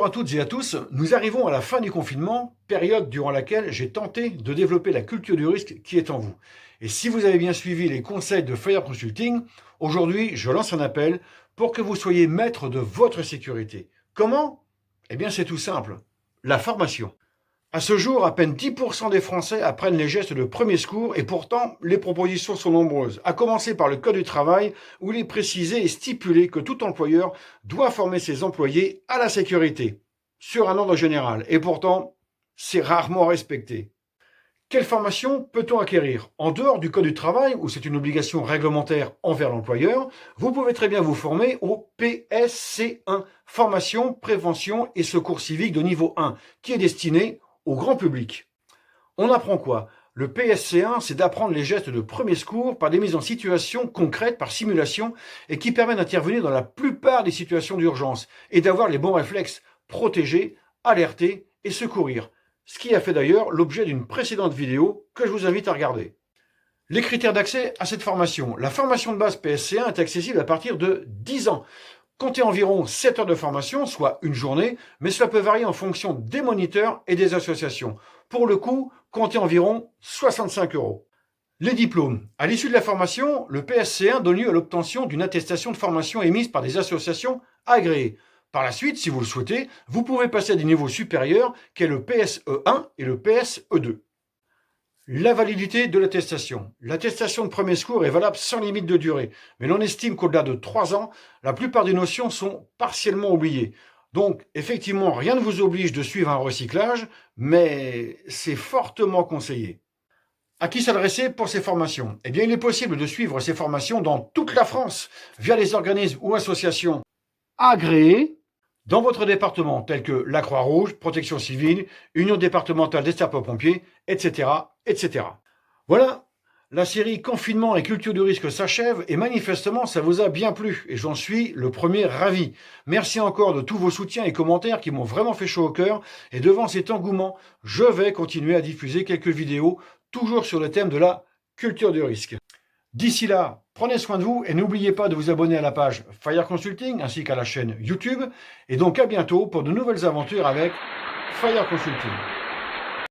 à toutes et à tous, nous arrivons à la fin du confinement, période durant laquelle j'ai tenté de développer la culture du risque qui est en vous. Et si vous avez bien suivi les conseils de Fire Consulting, aujourd'hui je lance un appel pour que vous soyez maître de votre sécurité. Comment? Eh bien c'est tout simple, la formation. À ce jour, à peine 10% des Français apprennent les gestes de premier secours et pourtant, les propositions sont nombreuses, à commencer par le Code du travail où il est précisé et stipulé que tout employeur doit former ses employés à la sécurité, sur un ordre général, et pourtant, c'est rarement respecté. Quelle formation peut-on acquérir? En dehors du Code du travail, où c'est une obligation réglementaire envers l'employeur, vous pouvez très bien vous former au PSC1, Formation, Prévention et Secours civique de niveau 1, qui est destiné au grand public. On apprend quoi? Le PSC1, c'est d'apprendre les gestes de premier secours par des mises en situation concrètes, par simulation, et qui permet d'intervenir dans la plupart des situations d'urgence et d'avoir les bons réflexes, protéger, alerter et secourir. Ce qui a fait d'ailleurs l'objet d'une précédente vidéo que je vous invite à regarder. Les critères d'accès à cette formation. La formation de base PSC1 est accessible à partir de 10 ans. Comptez environ 7 heures de formation, soit une journée, mais cela peut varier en fonction des moniteurs et des associations. Pour le coût, comptez environ 65 €. Les diplômes. À l'issue de la formation, le PSC1 donne lieu à l'obtention d'une attestation de formation émise par des associations agréées. Par la suite, si vous le souhaitez, vous pouvez passer à des niveaux supérieurs qu'est le PSE1 et le PSE2. La validité de l'attestation. L'attestation de premier secours est valable sans limite de durée, mais l'on estime qu'au-delà de 3 ans, la plupart des notions sont partiellement oubliées. Donc, effectivement, rien ne vous oblige de suivre un recyclage, mais c'est fortement conseillé. À qui s'adresser pour ces formations? Eh bien, il est possible de suivre ces formations dans toute la France, via les organismes ou associations agréés dans votre département, tels que la Croix-Rouge, Protection civile, Union départementale des sapeurs-pompiers, etc., etc. Voilà, la série Confinement et culture du risque s'achève et manifestement ça vous a bien plu et j'en suis le premier ravi. Merci encore de tous vos soutiens et commentaires qui m'ont vraiment fait chaud au cœur et devant cet engouement, je vais continuer à diffuser quelques vidéos toujours sur le thème de la culture du risque. D'ici là, prenez soin de vous et n'oubliez pas de vous abonner à la page Fire Consulting ainsi qu'à la chaîne YouTube. Et donc à bientôt pour de nouvelles aventures avec Fire Consulting.